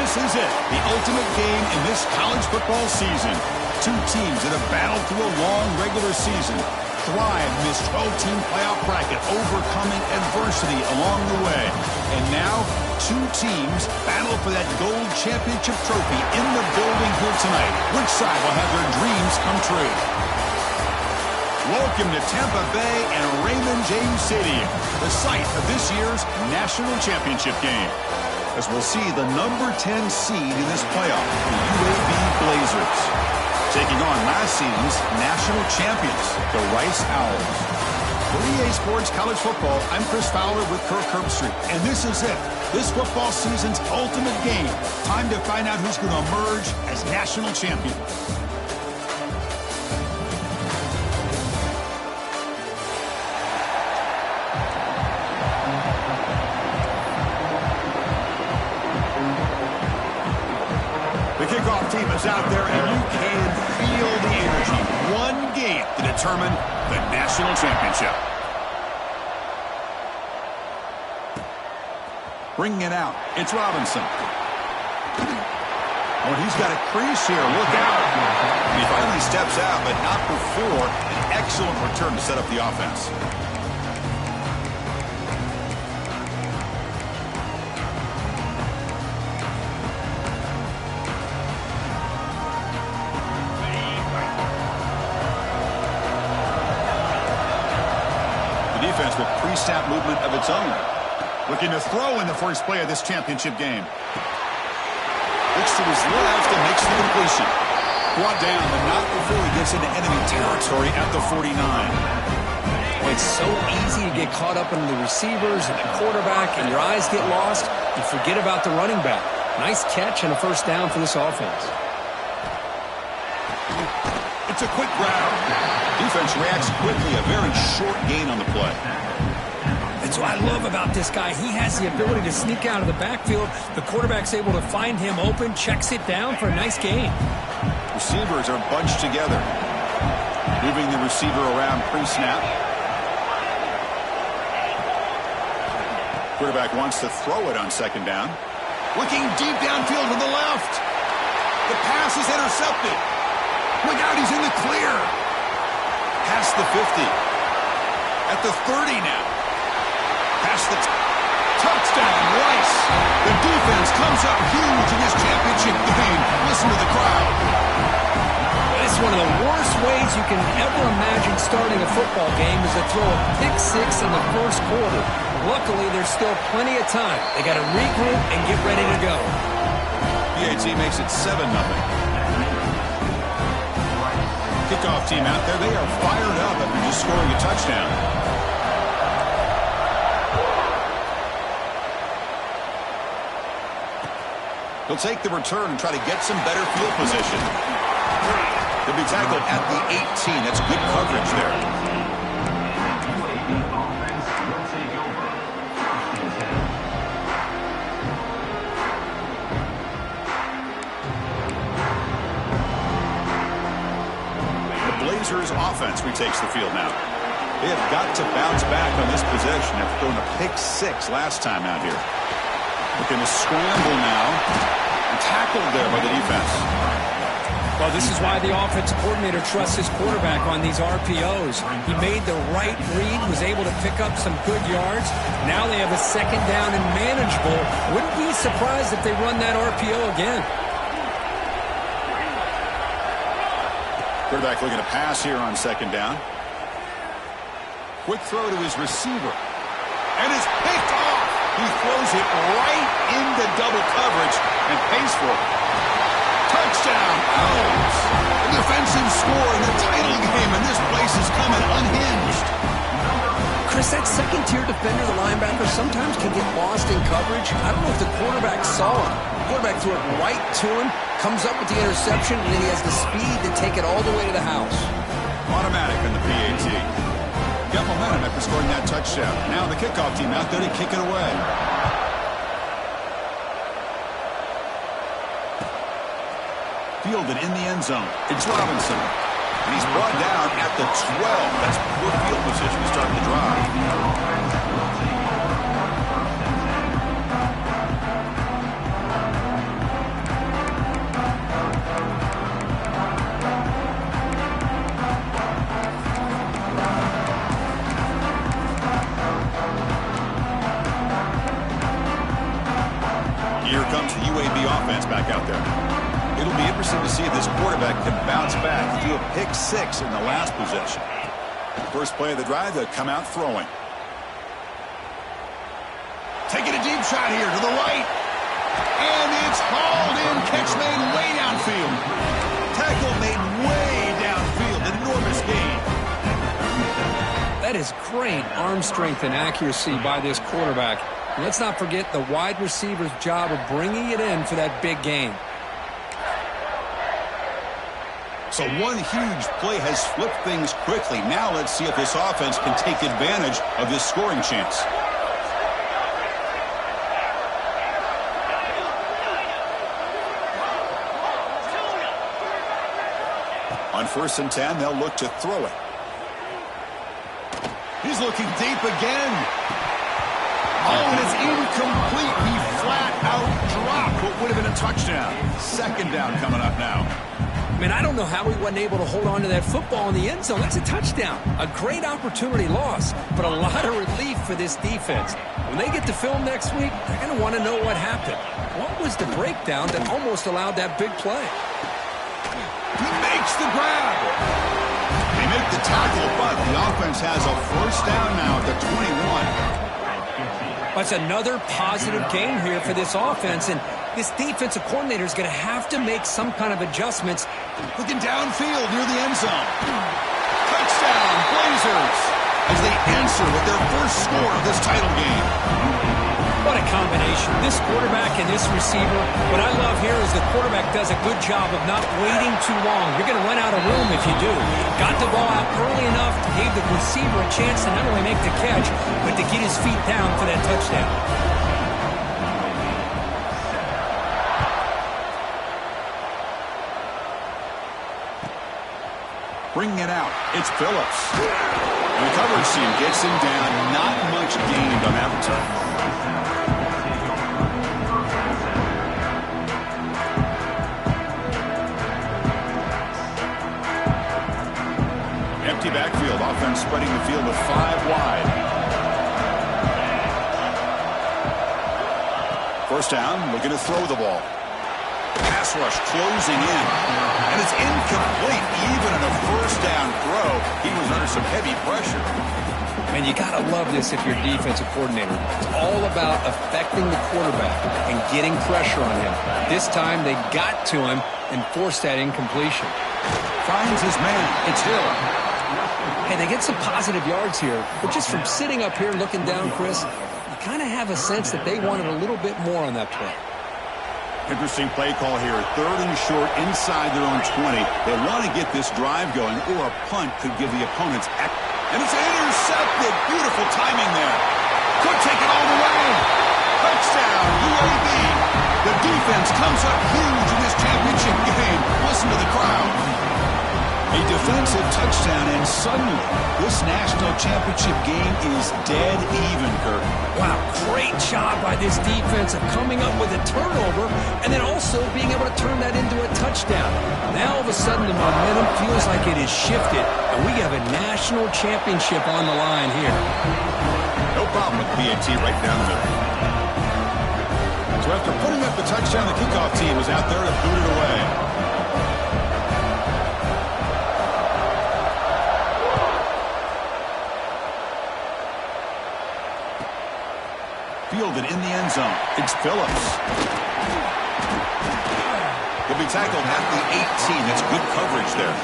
This is it, the ultimate game in this college football season. Two teams that have battled through a long regular season, thrived in this 12-team playoff bracket, overcoming adversity along the way. And now, two teams battle for that gold championship trophy in the building here tonight. Which side will have their dreams come true? Welcome to Tampa Bay and Raymond James Stadium, the site of this year's national championship game. As we'll see the number 10 seed in this playoff, the UAB Blazers, taking on last season's national champions, the Rice Owls. For EA Sports College Football, I'm Chris Fowler with Kirk Herbstreit, and this is it. This football season's ultimate game. Time to find out who's going to emerge as national champion. The kickoff team is out there, and you can feel the energy. One game to determine the national championship. Bringing it out, it's Robinson. Oh, he's got a crease here. Look out. He finally steps out, but not before an excellent return to set up the offense. Defense with pre-snap movement of its own. Looking to throw in the first play of this championship game. Looks to his left and makes the completion. Brought down, but not before he gets into enemy territory at the 49. Well, it's so easy to get caught up in the receivers and the quarterback, and your eyes get lost. You forget about the running back. Nice catch and a first down for this offense. It's a quick grab. Defense reacts quickly, a very short gain on the play. That's what I love about this guy. He has the ability to sneak out of the backfield. The quarterback's able to find him open, checks it down for a nice gain. Receivers are bunched together. Moving the receiver around pre-snap. Quarterback wants to throw it on second down. Looking deep downfield to the left. The pass is intercepted. Look out, he's in the clear. Past the 50. At the 30 now. Past the touchdown, Rice. The defense comes up huge in this championship game. Listen to the crowd. It's one of the worst ways you can ever imagine starting a football game is to throw a pick six in the first quarter. Luckily, there's still plenty of time. They got to regroup and get ready to go. BAT makes it 7-0. Kickoff team out there. They are fired up after just scoring a touchdown. He'll take the return and try to get some better field position. He'll be tackled at the 18. That's good coverage there. Offense retakes the field now. They have got to bounce back on this possession after throwing a pick six last time out here. Looking to scramble now. And tackled there by the defense. Well, this is why the offensive coordinator trusts his quarterback on these RPOs. He made the right read, was able to pick up some good yards. Now they have a second down and manageable. Wouldn't be surprised if they run that RPO again. Quarterback looking to pass here on second down. Quick throw to his receiver. And it's picked off. He throws it right into double coverage and pays for it. Touchdown, Owls. A defensive score in the title game, and this place is coming unhinged. Chris, that second-tier defender, the linebacker, sometimes can get lost in coverage. I don't know if the quarterback saw him. The quarterback threw it right to him, comes up with the interception, and then he has the speed to take it all the way to the house. Automatic on the PAT. Got momentum after scoring that touchdown. Now the kickoff team out there to kick it away. Fielded in the end zone. It's Robinson. And he's brought down at the 12. That's poor field position to start the drive. pick 6 in the last possession. First play of the drive, they'll come out throwing. Taking a deep shot here to the right. And it's hauled in. Catch made way downfield. Tackle made way downfield. Enormous gain. That is great arm strength and accuracy by this quarterback. And let's not forget the wide receiver's job of bringing it in for that big gain. So one huge play has flipped things quickly. Now let's see if this offense can take advantage of this scoring chance. On 1st and 10, they'll look to throw it. He's looking deep again. Oh, and it's incomplete. He flat out dropped what would have been a touchdown. 2nd down coming up now. Man, I don't know how he wasn't able to hold on to that football in the end zone. That's a touchdown. A great opportunity lost, but a lot of relief for this defense. When they get to film next week, they're going to want to know what happened. What was the breakdown that almost allowed that big play? He makes the grab. They make the tackle, but the offense has a 1st down now at the 21. That's another positive game here for this offense, and this defensive coordinator is going to have to make some kind of adjustments. Looking downfield near the end zone. Touchdown, Blazers, as they answer with their first score of this title game. What a combination. This quarterback and this receiver. What I love here is the quarterback does a good job of not waiting too long. You're going to run out of room if you do. Got the ball out early enough, gave the receiver a chance to not only make the catch, but to get his feet down for that touchdown. Bringing it out, it's Phillips. And the coverage team gets him down. Not much gained on that return. Empty backfield, offense spreading the field to 5 wide. 1st down, looking to throw the ball. Pass rush closing in. And it's incomplete. Even in a 1st down throw, he was under some heavy pressure. Man, you got to love this if you're a defensive coordinator. It's all about affecting the quarterback and getting pressure on him. This time, they got to him and forced that incompletion. Finds his man. It's Hill. Hey, they get some positive yards here, but just from sitting up here looking down, Chris, you kind of have a sense that they wanted a little bit more on that play. Interesting play call here. 3rd and short inside their own 20. They want to get this drive going, or a punt could give the opponents. And it's intercepted. Beautiful timing there. Could take it all the way. Touchdown, UAB. The defense comes up huge in this championship game. Listen to the crowd. A defensive touchdown, and suddenly this national championship game is dead even, Kirk. Wow, great job by this defense of coming up with a turnover and then also being able to turn that into a touchdown. Now all of a sudden the momentum feels like it is shifted, and we have a national championship on the line here. No problem with PAT right down the middle. So after putting up the touchdown, the kickoff team was out there to boot it away. Fielded in the end zone. It's Phillips. He'll be tackled at the 18. That's good coverage there.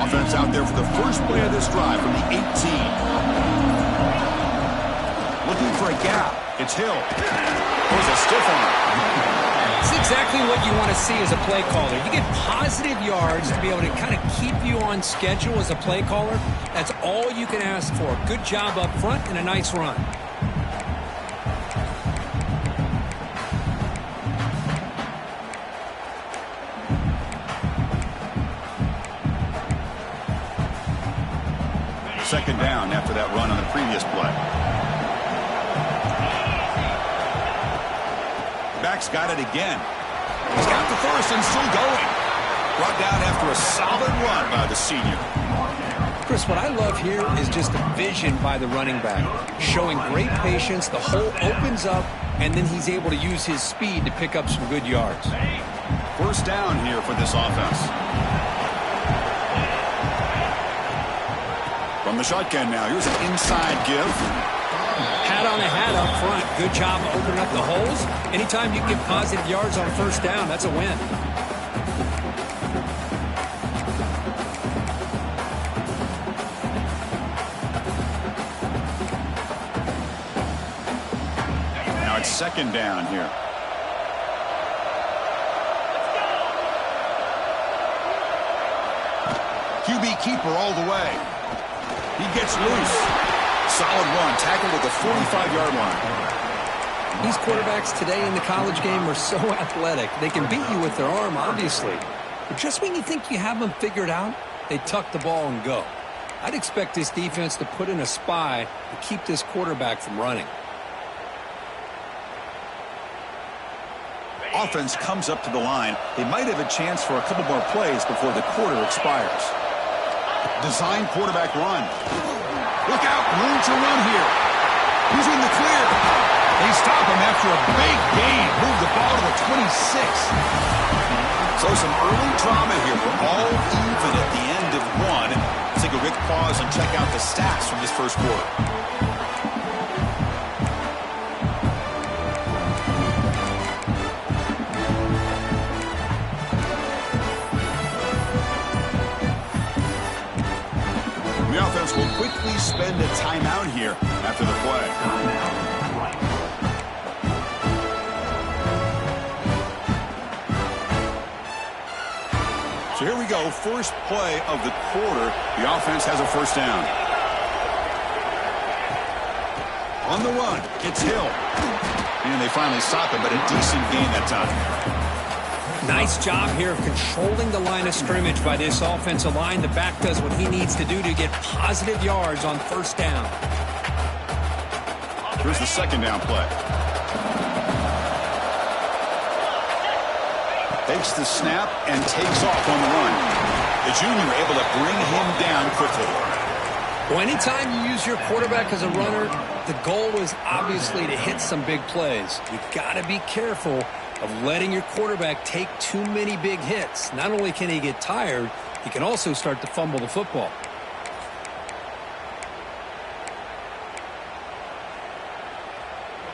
Offense out there for the first play of this drive from the 18. Looking for a gap. It's Hill. There's a stiff arm. It's exactly what you want to see as a play caller. You get positive yards to be able to kind of keep you on schedule as a play caller. That's all you can ask for. Good job up front and a nice run. Second down after that run on the previous play. Back's got it again. He's got the first and still going. Brought down after a solid run by the senior. Chris, what I love here is just the vision by the running back. Showing great patience, the hole opens up, and then he's able to use his speed to pick up some good yards. First down here for this offense. From the shotgun now, here's an inside give. Hat on a hat up front. Good job of opening up the holes. Anytime you get positive yards on first down, that's a win. Now it's second down here. QB keeper all the way. He gets loose. Solid run, tackled at the 45-yard line. These quarterbacks today in the college game are so athletic. They can beat you with their arm, obviously. But just when you think you have them figured out, they tuck the ball and go. I'd expect this defense to put in a spy to keep this quarterback from running. Offense comes up to the line. They might have a chance for a couple more plays before the quarter expires. Design quarterback run. Look out, room to run here. Who's in the clear? They stop him after a big gain. Move the ball to the 26. So some early drama here. We're all even at the end of one. Let's take a quick pause and check out the stats from this first quarter. The offense will quickly spend a timeout here after the play. So here we go, first play of the quarter. The offense has a first down. On the run, it's Hill. And they finally stop him, but a decent gain that time. Nice job here of controlling the line of scrimmage by this offensive line. The back does what he needs to do to get positive yards on first down. Here's the second down play. Takes the snap and takes off on the run. The junior able to bring him down quickly. Well, anytime you use your quarterback as a runner, the goal is obviously to hit some big plays. You've got to be careful of letting your quarterback take too many big hits. Not only can he get tired, he can also start to fumble the football.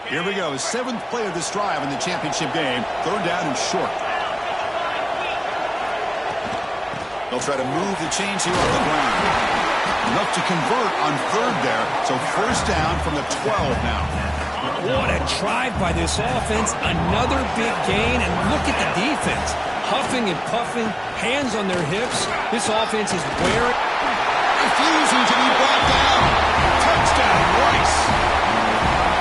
Here we go, seventh play of this drive in the championship game. Third down and short. They'll try to move the chains here on the ground. Enough to convert on third there. So first down from the 12 now. What a drive by this offense. Another big gain, and look at the defense. Huffing and puffing, hands on their hips. This offense is wearing. Refusing to be brought down. Touchdown, Rice.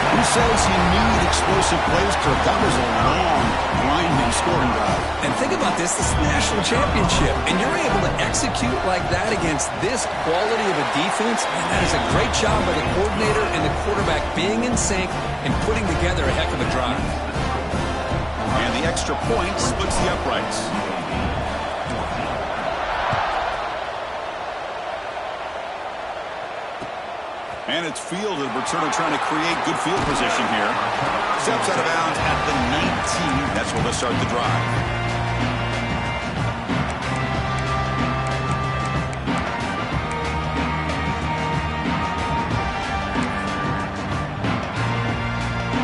Who says he needed explosive plays, Kirk? That was a long, winding scoring drive. And think about this is the national championship, and you're able to execute like that against this quality of a defense, and that is a great job by the coordinator and the quarterback being in sync and putting together a heck of a drive. And the extra point splits the uprights. And it's fielded. Returner trying to create good field position here. Steps out of bounds at the 19. That's where they'll start the drive.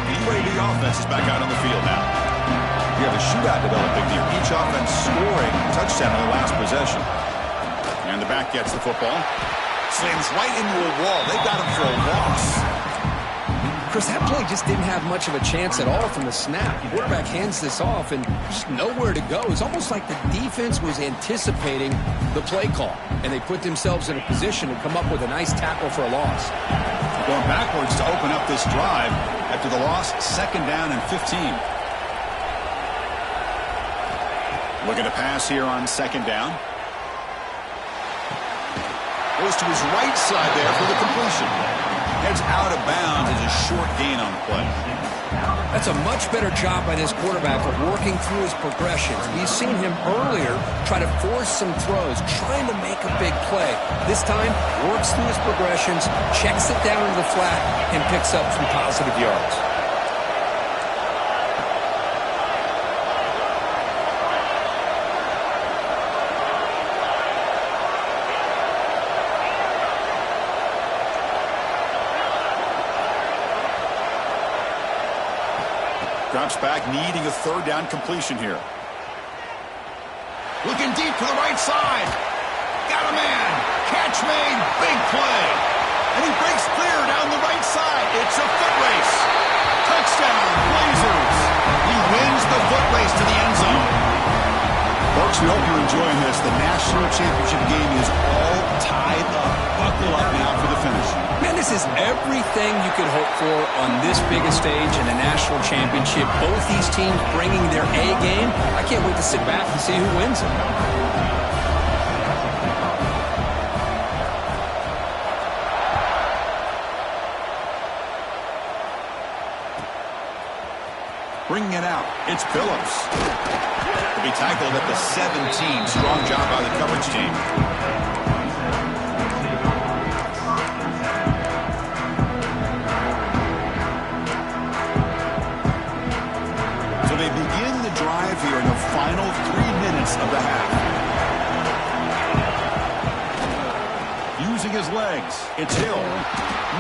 The UAB offense is back out on the field now. We have a shootout developing here. Each offense scoring a touchdown on the last possession. And the back gets the football. Slams right into a wall. They got him for a loss. Chris, that play just didn't have much of a chance at all from the snap. The quarterback hands this off and just nowhere to go. It's almost like the defense was anticipating the play call, and they put themselves in a position to come up with a nice tackle for a loss. Going backwards to open up this drive after the loss, second down and 15. Looking to pass here on second down. Goes to his right side there for the completion. Heads out of bounds as a short gain on the play. That's a much better job by this quarterback of working through his progressions. We've seen him earlier try to force some throws, trying to make a big play. This time, works through his progressions, checks it down into the flat, and picks up some positive yards. Drops back, needing a third down completion here. Looking deep to the right side. Got a man. Catch made. Big play. And he breaks clear down the right side. It's a foot race. Touchdown, Blazers. He wins the foot race to the end zone. Folks, we hope you're enjoying this. The national championship game is all tied up. Buckle up now for the finish. Man, this is everything you could hope for on this biggest stage in a national championship. Both these teams bringing their A game. I can't wait to sit back and see who wins it. Bringing it out, it's Phillips. To be tackled at the 17. Strong job by the coverage team. So they begin the drive here in the final 3 minutes of the half. Using his legs, it's Hill.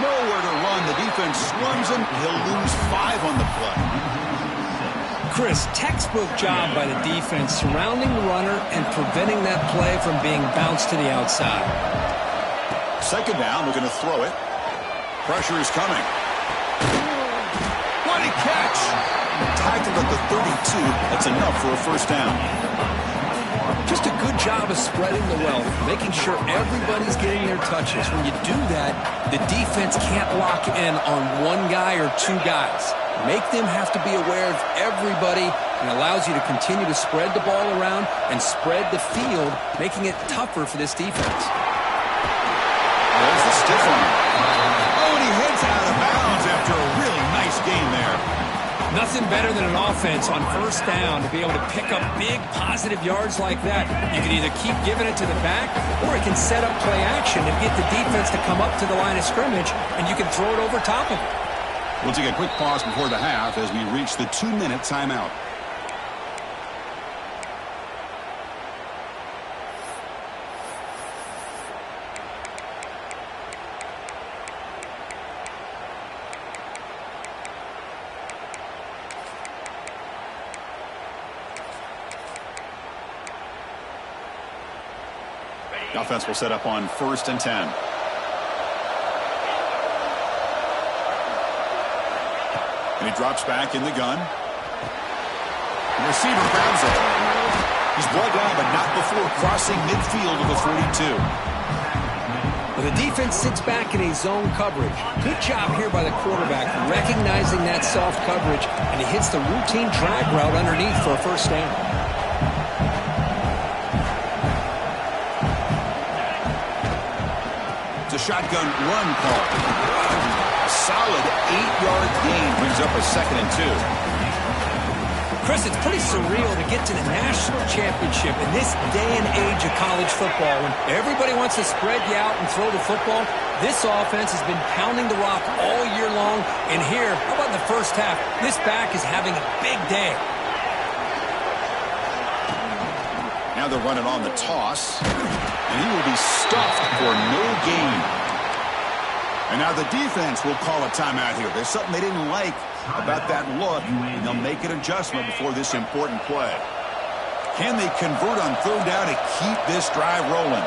Nowhere to run. The defense swarms him. He'll lose 5 on the play. Chris, textbook job by the defense surrounding the runner and preventing that play from being bounced to the outside. Second down, we're going to throw it. Pressure is coming. What a catch! Tackled at the 32. That's enough for a first down. Just a good job of spreading the wealth, making sure everybody's getting their touches. When you do that, the defense can't lock in on one guy or two guys. Make them have to be aware of everybody, and allows you to continue to spread the ball around and spread the field, making it tougher for this defense. There's the stiff arm. Oh, and he heads out of bounds after a really nice gain there. Nothing better than an offense on first down to be able to pick up big positive yards like that. You can either keep giving it to the back, or it can set up play action and get the defense to come up to the line of scrimmage, and you can throw it over top of it. We'll take a quick pause before the half as we reach the 2-minute timeout. The offense will set up on 1st and 10. And he drops back in the gun. The receiver grabs it. He's brought down, but not before crossing midfield of the 42. Well, the defense sits back in a zone coverage. Good job here by the quarterback, recognizing that soft coverage, and he hits the routine drag route underneath for a first down. It's a shotgun run call. A solid 8-yard gain brings up a 2nd and 2. Chris, it's pretty surreal to get to the national championship in this day and age of college football when everybody wants to spread you out and throw the football. This offense has been pounding the rock all year long, and here, how about in the first half, this back is having a big day. Now they're running on the toss, and he will be stuffed for no gain. And now the defense will call a timeout here. There's something they didn't like about that look, and they'll make an adjustment before this important play. Can they convert on 3rd down to keep this drive rolling?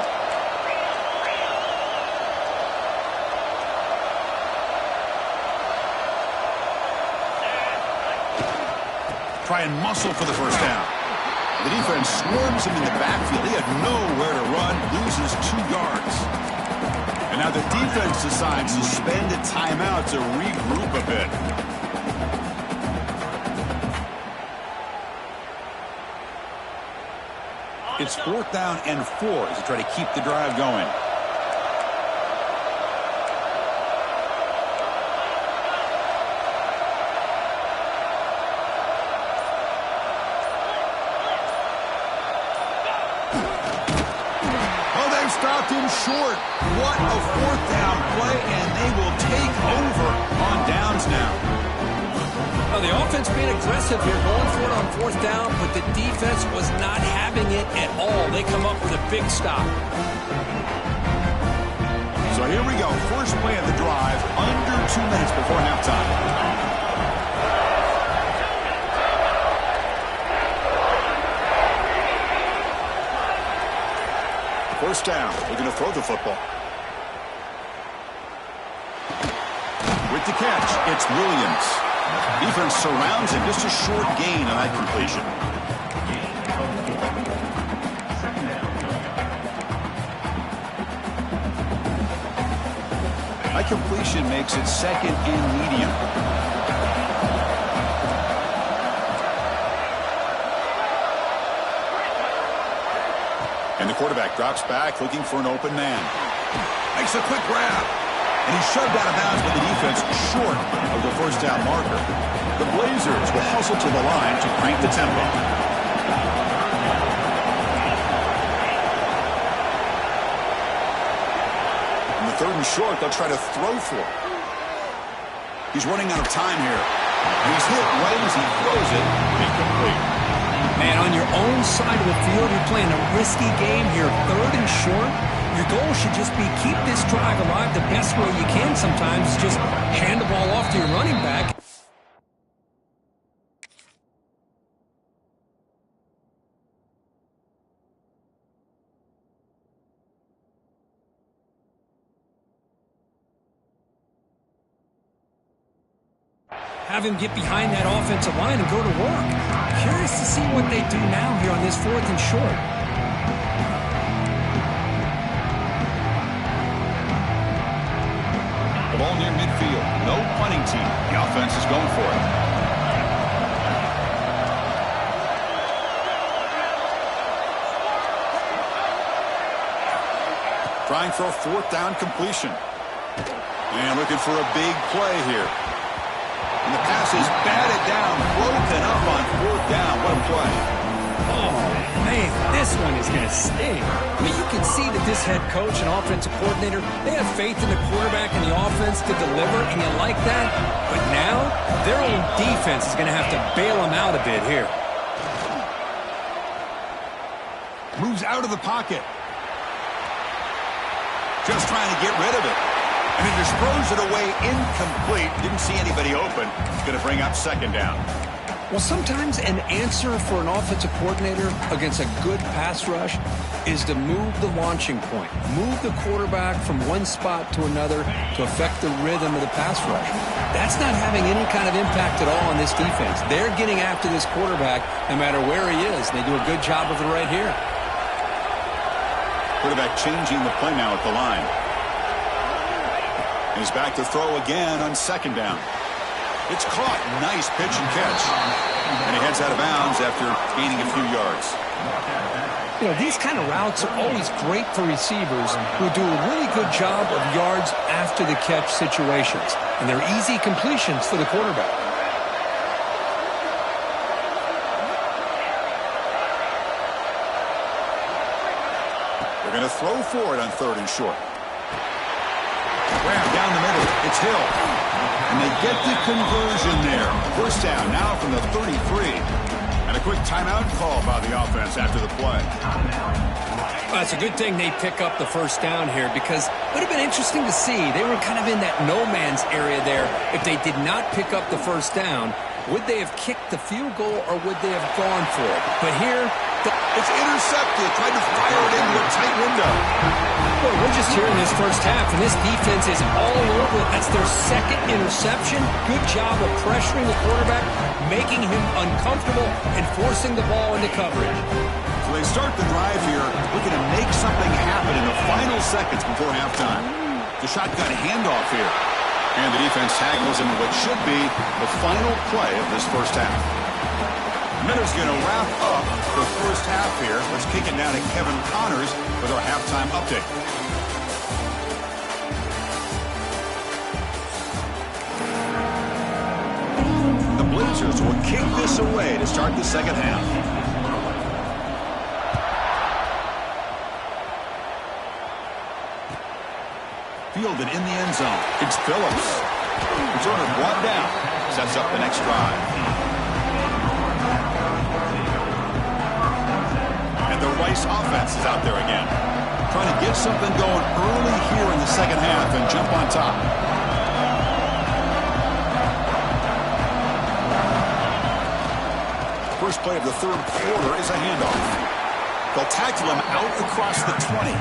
Try and muscle for the first down. The defense swarms him in the backfield. He had nowhere to run, loses 2 yards. And now the defense decides to spend a timeout to regroup a bit. It's 4th down and 4 as they try to keep the drive going. dropped in short. What a fourth down play, and they will take over on downs now. Well, the offense being aggressive here, going for it on fourth down, but the defense was not having it at all. They come up with a big stop. So here we go. First play of the drive, under 2 minutes before halftime. First down. They're going to throw the football. With the catch, it's Williams. Defense surrounds him. Just a short gain on that completion. That completion makes it second and medium. And the quarterback drops back, looking for an open man. Makes a quick grab. And he's shoved out of bounds by the defense short of the first down marker. The Blazers will hustle to the line to crank the tempo. On the third and short, they'll try to throw for it. He's running out of time here. And he's hit right as he throws it. Incomplete. Man, on your own side of the field, you're playing a risky game here. Third and short, your goal should just be keep this drive alive the best way you can sometimes. Just hand the ball off to your running back. Have him get behind that offensive line and go to work. Curious to see what they do now here on this fourth and short. The ball near midfield. No punting team. The offense is going for it. Trying for a fourth down completion. And looking for a big play here. And the pass is batted down, broken up on fourth down. What a play. Oh, man, this one is going to sting. I mean, you can see that this head coach and offensive coordinator, they have faith in the quarterback and the offense to deliver, and you like that. But now, their own defense is going to have to bail them out a bit here. Moves out of the pocket. Just trying to get rid of it. And he just throws it away incomplete. Didn't see anybody open. It's going to bring up second down. Well, sometimes an answer for an offensive coordinator against a good pass rush is to move the launching point. Move the quarterback from one spot to another to affect the rhythm of the pass rush. That's not having any kind of impact at all on this defense. They're getting after this quarterback no matter where he is. And they do a good job of it right here. Quarterback changing the play now at the line. He's back to throw again on second down. It's caught. Nice pitch and catch. And he heads out of bounds after gaining a few yards. You know, these kind of routes are always great for receivers who do a really good job of yards after the catch situations. And they're easy completions for the quarterback. They're going to throw for it on third and short. Grab down the middle. It's Hill. And they get the conversion there. First down now from the 33. And a quick timeout call by the offense after the play. Well, it's a good thing they pick up the first down here because it would have been interesting to see. They were kind of in that no man's area there. If they did not pick up the first down, would they have kicked the field goal or would they have gone for it? But here, it's intercepted. Tried to fire it into a tight window. Well, we're just here in this first half, and this defense is all over it. That's their second interception. Good job of pressuring the quarterback, making him uncomfortable, and forcing the ball into coverage. So they start the drive here, looking to make something happen in the final seconds before halftime. The shotgun handoff here. And the defense tackles him in what should be the final play of this first half. Miller's going to wrap up the first half here. Let's kick it down to Kevin Connors with our halftime update. The Blazers will kick this away to start the second half. fielded in the end zone. It's Phillips. Returner brought down. Sets up the next drive. And the Rice offense is out there again. Trying to get something going early here in the second half and jump on top. First play of the third quarter is a handoff. They'll tackle him out across the 20.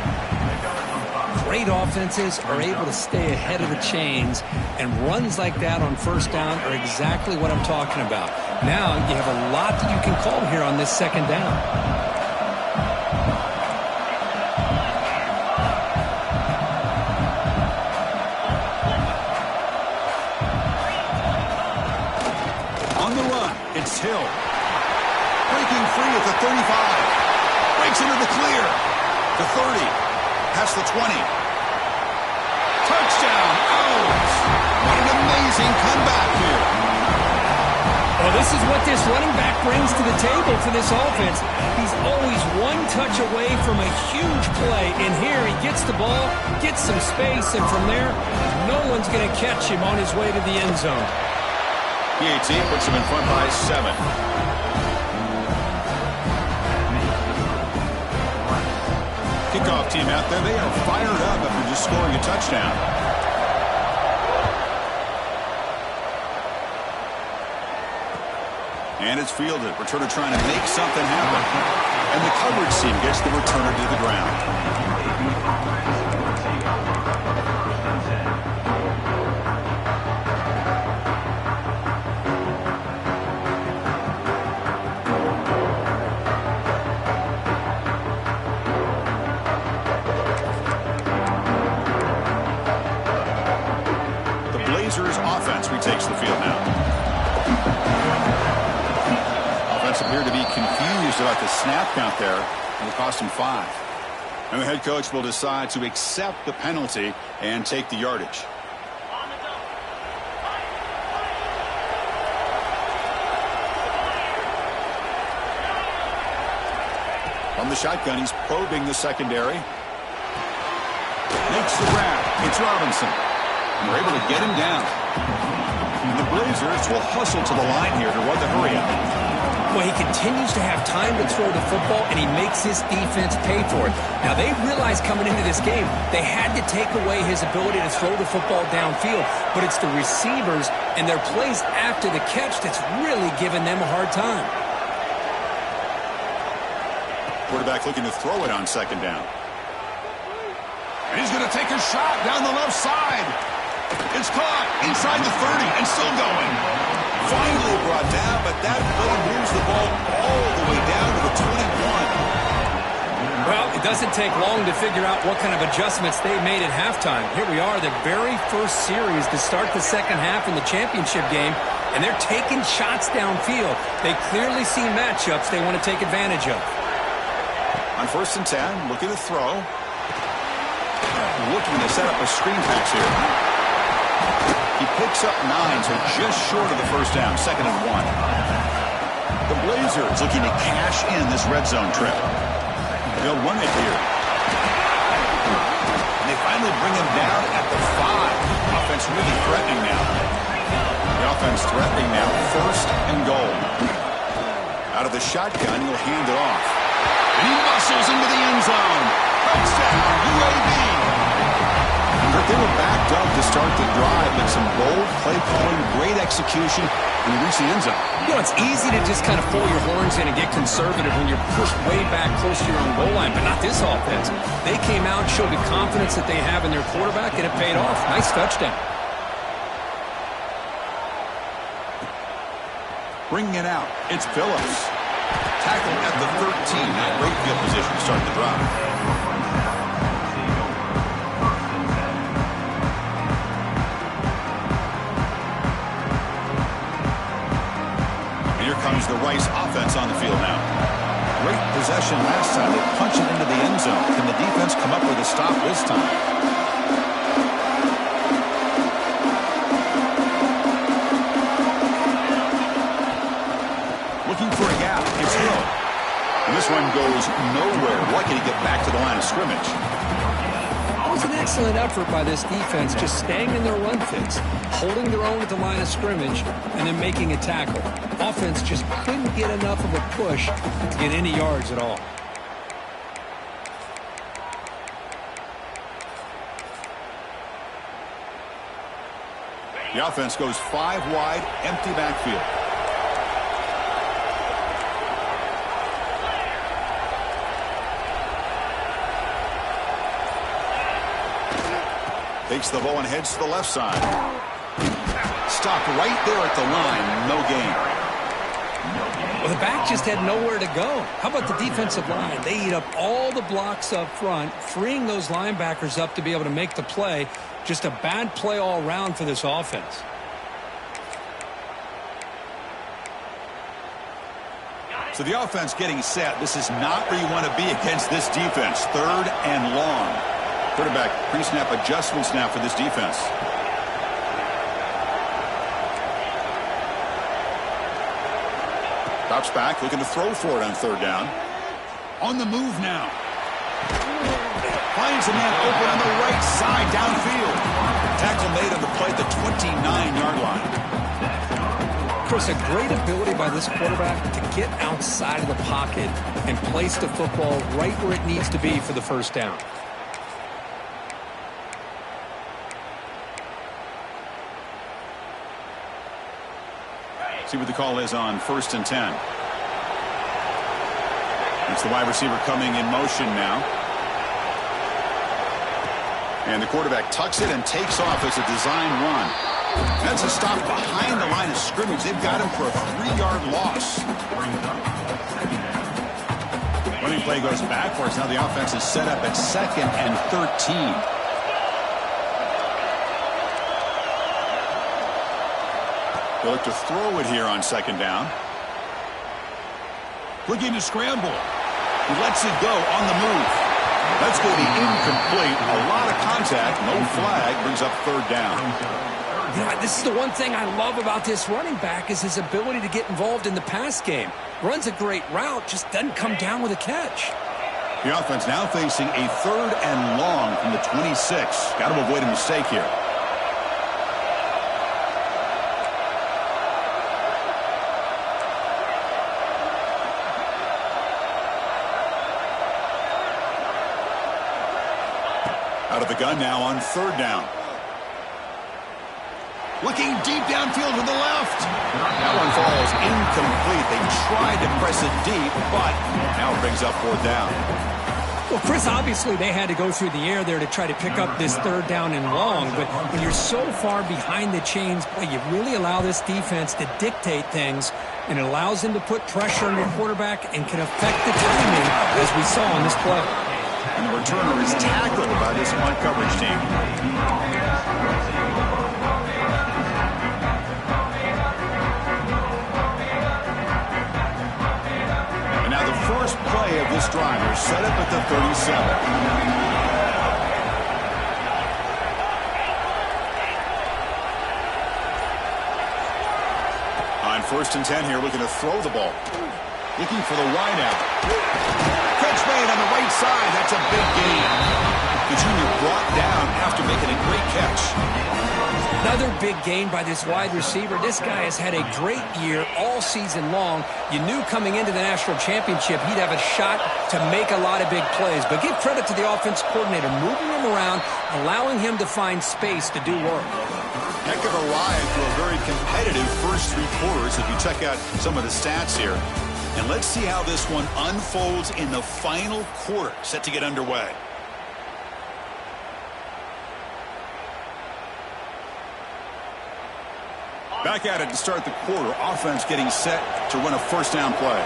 Great offenses are able to stay ahead of the chains, and runs like that on first down are exactly what I'm talking about. Now you have a lot that you can call here on this second down. On the run, it's Hill. Breaking free at the 35. Breaks into the clear. The 30. Past the 20. Touchdown. Out. What an amazing comeback here. Well, this is what this running back brings to the table for this offense. He's always one touch away from a huge play. And here he gets the ball, gets some space, and from there, no one's going to catch him on his way to the end zone. PAT puts him in front by 7. Kickoff team out there, they are fired up after just scoring a touchdown. And it's fielded. Returner trying to make something happen. And the coverage team gets the returner to the ground. Offense retakes the field now. Offense appeared to be confused about the snap count there, and it cost him 5. And the head coach will decide to accept the penalty and take the yardage. From the shotgun, he's probing the secondary. Makes the grab. It's Robinson. And we're able to get him down. And the Blazers will hustle to the line here to run the hurry-up. Well, he continues to have time to throw the football, and he makes his defense pay for it. Now, they realized coming into this game they had to take away his ability to throw the football downfield, but it's the receivers and their plays after the catch that's really giving them a hard time. Quarterback looking to throw it on second down. And he's going to take a shot down the left side. It's caught inside the 30 and still going. Finally brought down, but that play moves the ball all the way down to the 21. Well, it doesn't take long to figure out what kind of adjustments they made at halftime. Here we are, the very first series to start the second half in the championship game, and they're taking shots downfield. They clearly see matchups they want to take advantage of. On 1st and 10, looking to throw. Looking to set up a screen pass here. He picks up 9, so just short of the first down, 2nd and 1. The Blazers looking to cash in this red zone trip. They'll run it here. And they finally bring him down at the 5. Offense really threatening now. The offense threatening now, 1st and goal. Out of the shotgun, he'll hand it off. And he muscles into the end zone. Touchdown, UAB. But they were backed up to start the drive, but some bold play calling, great execution, and they reach the end zone. You know, it's easy to just kind of pull your horns in and get conservative when you're pushed way back close to your own goal line, but not this offense. They came out, showed the confidence that they have in their quarterback, and it paid off. Nice touchdown. Bringing it out, it's Phillips. Tackled at the 13. Now great field position to start the drive. Comes the Rice offense on the field now. Great possession last time. They punch it into the end zone. Can the defense come up with a stop this time? Looking for a gap. It's Hill. And this one goes nowhere. Lucky to get back to the line of scrimmage. was an excellent effort by this defense, just staying in their run fits, holding their own at the line of scrimmage, and then making a tackle. Offense just couldn't get enough of a push to get any yards at all. The offense goes 5 wide, empty backfield. Takes the ball and heads to the left side. Stopped right there at the line. No gain. Well, the back just had nowhere to go. How about the defensive line? They eat up all the blocks up front, freeing those linebackers up to be able to make the play. Just a bad play all around for this offense. So the offense getting set. This is not where you want to be against this defense. 3rd and long. Quarterback pre-snap adjustments now for this defense. Drops back, looking to throw for it on 3rd down. On the move now. Finds a man open on the right side downfield. Tackle made on the play at the 29-yard line. Chris, a great ability by this quarterback to get outside of the pocket and place the football right where it needs to be for the first down. See what the call is on 1st and 10. It's the wide receiver coming in motion now. And the quarterback tucks it and takes off as a design run. That's a stop behind the line of scrimmage. They've got him for a 3-yard loss. Running play goes backwards. Now the offense is set up at 2nd and 13. They'll look to throw it here on 2nd down. Looking to scramble. He lets it go on the move. That's going to be incomplete. A lot of contact. No flag. Brings up 3rd down. You know, this is the one thing I love about this running back is his ability to get involved in the pass game. Runs a great route, just doesn't come down with a catch. The offense now facing a 3rd and long from the 26. Got to avoid a mistake here. Out of the gun now on 3rd down. Looking deep downfield to the left. That one falls incomplete. They tried to press it deep, but now it brings up 4th down. Well, Chris, obviously they had to go through the air there to try to pick up this 3rd down and long, but when you're so far behind the chains, boy, you really allow this defense to dictate things, and it allows them to put pressure on your quarterback and can affect the timing, as we saw on this play. And the returner is tackled by this punt coverage team. And now the first play of this drive is set up at the 37. On 1st and 10 here, looking to throw the ball. Looking for the wide out. Catch made on the right side. That's a big gain. The junior brought down after making a great catch. Another big gain by this wide receiver. This guy has had a great year all season long. You knew coming into the national championship he'd have a shot to make a lot of big plays. But give credit to the offense coordinator, moving him around, allowing him to find space to do work. Heck of a ride through a very competitive first 3 quarters if you check out some of the stats here. And let's see how this one unfolds in the final quarter, set to get underway. Back at it to start the quarter. Offense getting set to run a 1st down play.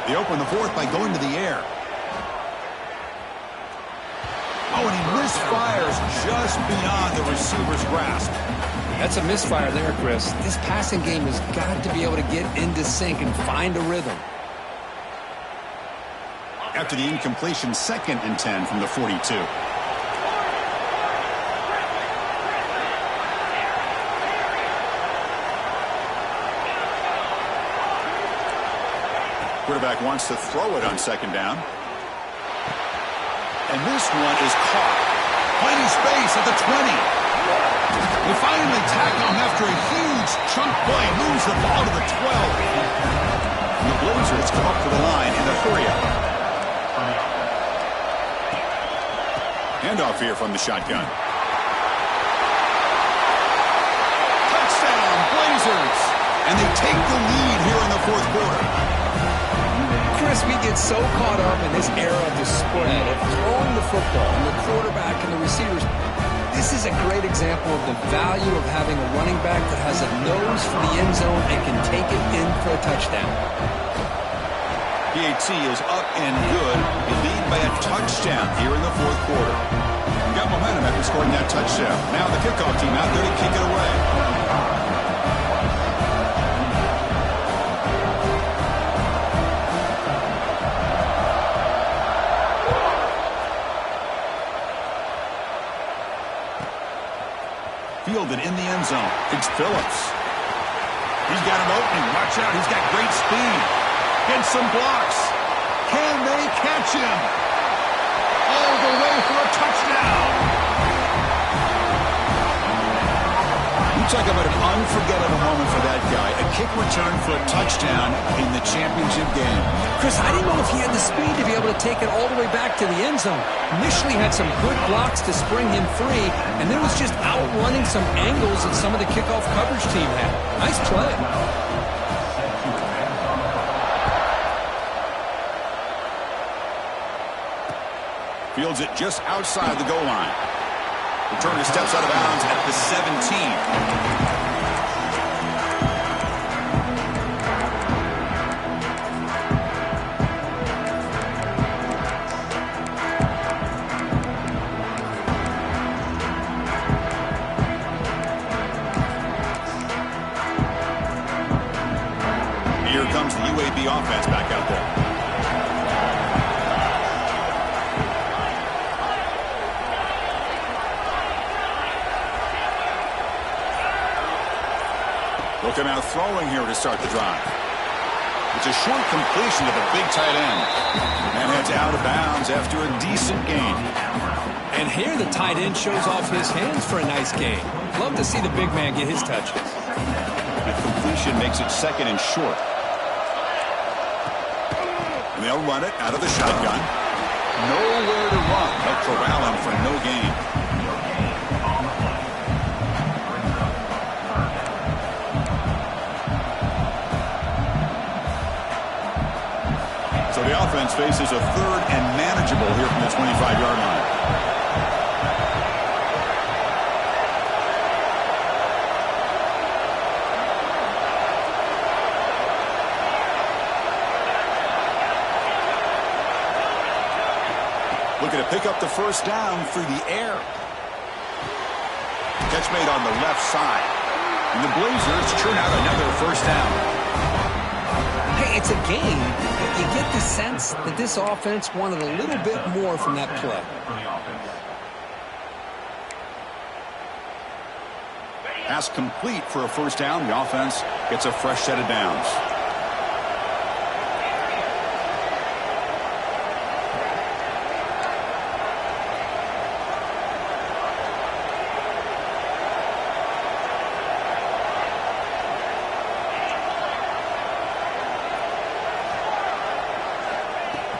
They open the 4th by going to the air. Oh, and he misfires just beyond the receiver's grasp. That's a misfire there, Chris. This passing game has got to be able to get into sync and find a rhythm. After the incompletion, 2nd and 10 from the 42. Quarterback wants to throw it on second down. And this one is caught. Plenty space at the 20. They finally tackle him after a huge chunk play. Moves the ball to the 12. And the Blazers come up to the line in a hurry-up. Handoff here from the shotgun. Touchdown, Blazers! And they take the lead here in the fourth quarter. Chris, we get so caught up in this era of the spread, of throwing the football, and the quarterback and the receivers. This is a great example of the value of having a running back that has a nose for the end zone and can take it in for a touchdown. PAT is up and good. They lead by a touchdown here in the fourth quarter. We got momentum after scoring that touchdown. Now the kickoff team out there to kick it away. Fielded in the end zone. It's Phillips. He's got an opening. Watch out. He's got great speed. Gets some blocks. Can they catch him? All the way for a touchdown. Looks like about an unforgettable moment for that guy. A kick return for a touchdown in the championship game. Chris, I didn't know if he had the speed to be able to take it all the way back to the end zone. Initially had some good blocks to spring him free, and then was just outrunning some angles that some of the kickoff coverage team had. Nice play. Fields it just outside the goal line. Returner steps out of bounds at the 17. Here comes the UAB offense back out there. They'll come out throwing here to start the drive. It's a short completion to the big tight end. And heads out of bounds after a decent gain. And here the tight end shows off his hands for a nice gain. Love to see the big man get his touches. That completion makes it second and short. And they'll run it out of the shotgun. Nowhere to run. They'll corral him for no gain. So the offense faces a third and manageable here from the 25-yard line. Looking to pick up the first down through the air. Catch made on the left side. And the Blazers churn out another first down. Hey, it's a game, but you get the sense that this offense wanted a little bit more from that play. Pass complete for a first down. The offense gets a fresh set of downs.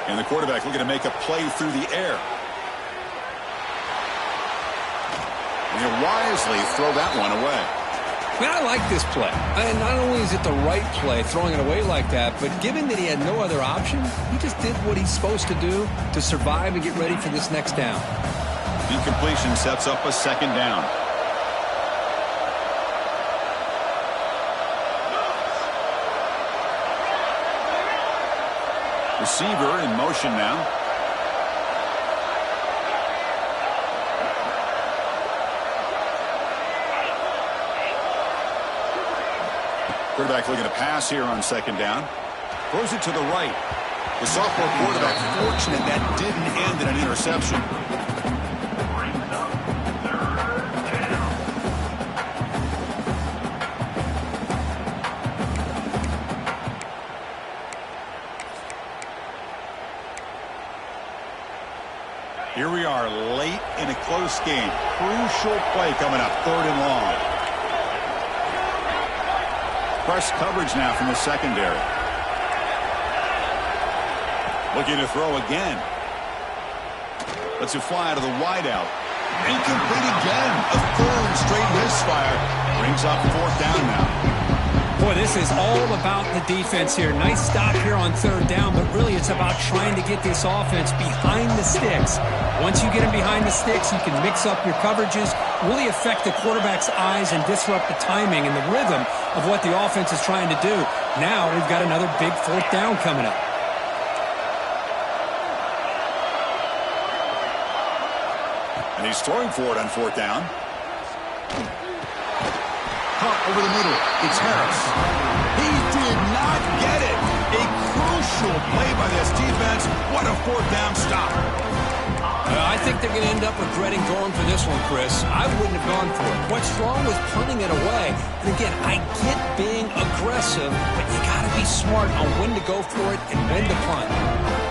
And the quarterback looking to make a play through the air. And he'll wisely throw that one away. Man, I like this play. And not only is it the right play, throwing it away like that, but given that he had no other option, he just did what he's supposed to do to survive and get ready for this next down. Incompletion sets up a second down. Receiver in motion now. Quarterback looking to pass here on second down. Throws it to the right. The sophomore quarterback fortunate that didn't end in an interception. Here we are late in a close game. Crucial play coming up, 3rd and long. Press coverage now from the secondary. Looking to throw again. Lets it fly out of the wideout. Incomplete again. A 3rd straight misfire. Brings up 4th down now. Boy, this is all about the defense here. Nice stop here on 3rd down, but really it's about trying to get this offense behind the sticks. Once you get them behind the sticks, you can mix up your coverages, really affect the quarterback's eyes and disrupt the timing and the rhythm of what the offense is trying to do. Now we've got another big 4th down coming up. And he's throwing for it on 4th down. Caught over the middle. It's Harris. He did not get it. A crucial play by this defense. What a 4th down stop. I think they're going to end up regretting going for this one, Chris. I wouldn't have gone for it. What's wrong with punting it away? And again, I get being aggressive, but you got to be smart on when to go for it and when to punt.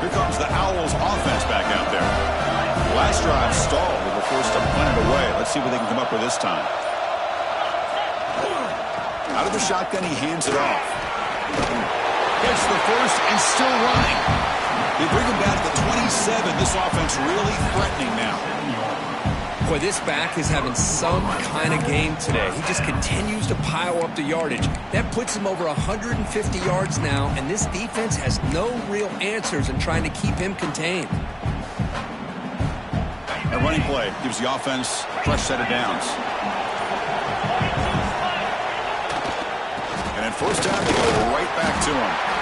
Here comes the Owls offense back out there. Last drive stalled. They were forced to punt it away. Let's see what they can come up with this time. Out of the shotgun, he hands it off. Gets the first and still running. They bring him back to the 27. This offense really threatening now. Boy, this back is having some kind of game today. He just continues to pile up the yardage. That puts him over 150 yards now, and this defense has no real answers in trying to keep him contained. A running play gives the offense a fresh set of downs. And then 1st down, they go right back to him.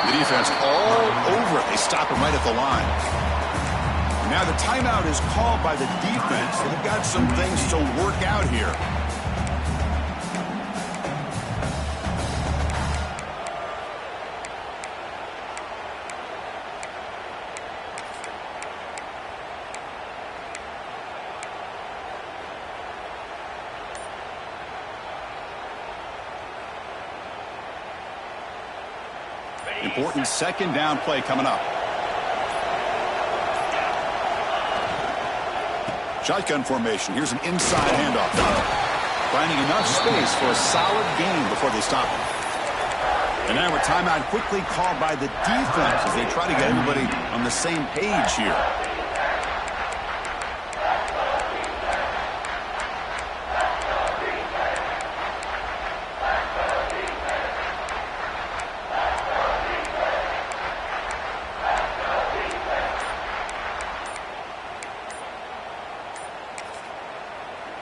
The defense all over it. They stop him right at the line. Now the timeout is called by the defense. They've got some things to work out here. Important 2nd down play coming up. Shotgun formation. Here's an inside handoff. Finding enough space for a solid gain before they stop him. And now a timeout quickly called by the defense as they try to get everybody on the same page here.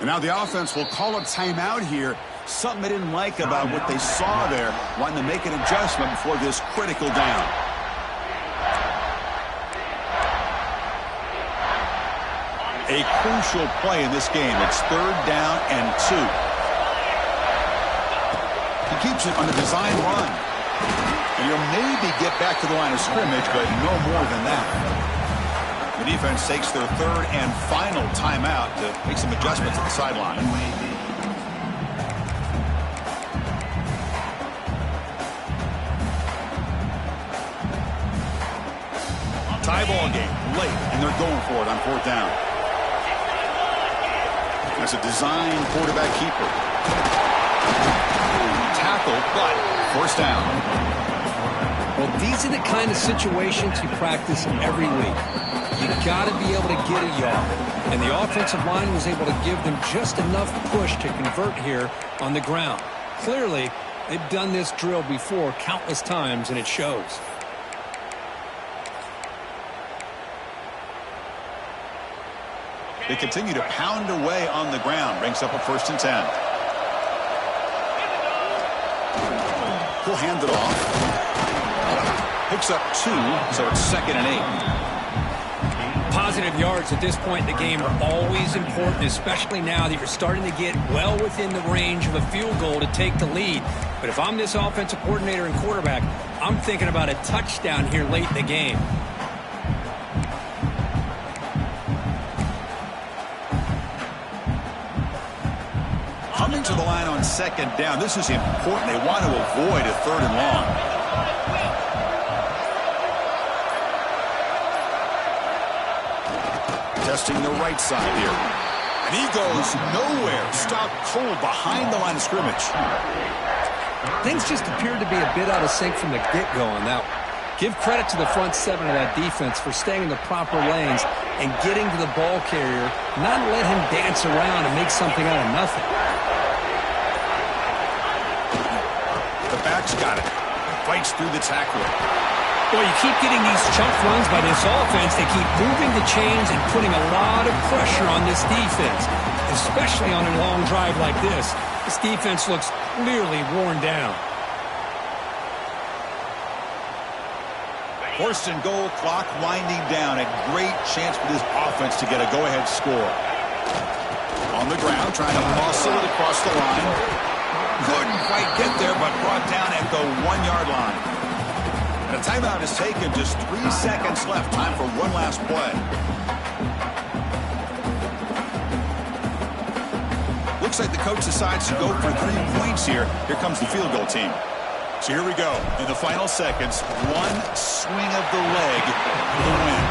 And now the offense will call a timeout here. Something they didn't like about what they saw there. Wanting to make an adjustment before this critical down. A crucial play in this game. It's 3rd down and 2. He keeps it on the design run. And he'll maybe get back to the line of scrimmage, but no more than that. The defense takes their 3rd and final timeout to make some adjustments at the sideline. Tie ball game late, and they're going for it on 4th down. That's a design quarterback keeper. Tackle, but 1st down. Well, these are the kind of situations you practice every week. You got to be able to get a yard. And the offensive line was able to give them just enough push to convert here on the ground. Clearly, they've done this drill before countless times, and it shows. They continue to pound away on the ground. Brings up a 1st and 10. He'll hand it off. Picks up 2, so it's 2nd and 8. Positive yards at this point in the game are always important, especially now that you're starting to get well within the range of a field goal to take the lead. But if I'm this offensive coordinator and quarterback, I'm thinking about a touchdown here late in the game. Coming to the line on 2nd down. This is important. They want to avoid a 3rd and long. testing the right side here. And he goes nowhere. Stopped cold behind the line of scrimmage. Things just appeared to be a bit out of sync from the get-go on that one. Give credit to the front seven of that defense for staying in the proper lanes and getting to the ball carrier, not let him dance around and make something out of nothing. The back's got it. Fights through the tackler. Well, you keep getting these chunk runs by this offense. They keep moving the chains and putting a lot of pressure on this defense, especially on a long drive like this. This defense looks clearly worn down. First and goal, clock winding down. A great chance for this offense to get a go-ahead score. On the ground, trying to muscle it across the line. Couldn't quite get there, but brought down at the 1-yard line. And a timeout is taken. Just 3 seconds left. Time for one last play. Looks like the coach decides to go for 3 points here. Here comes the field goal team. So here we go. In the final seconds, one swing of the leg for the win.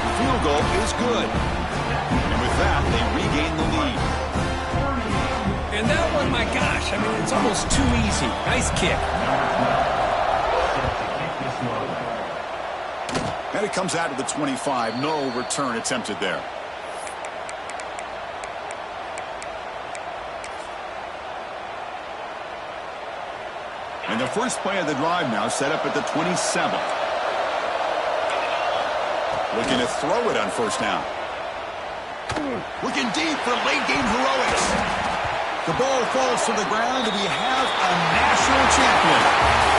The field goal is good. And with that, they regain the lead. And that one, my gosh, I mean, it's almost too easy. Nice kick. And it comes out of the 25. No return attempted there. And the first play of the drive now set up at the 27. Looking to throw it on first down. Looking deep for late-game heroics. The ball falls to the ground, and we have a national champion.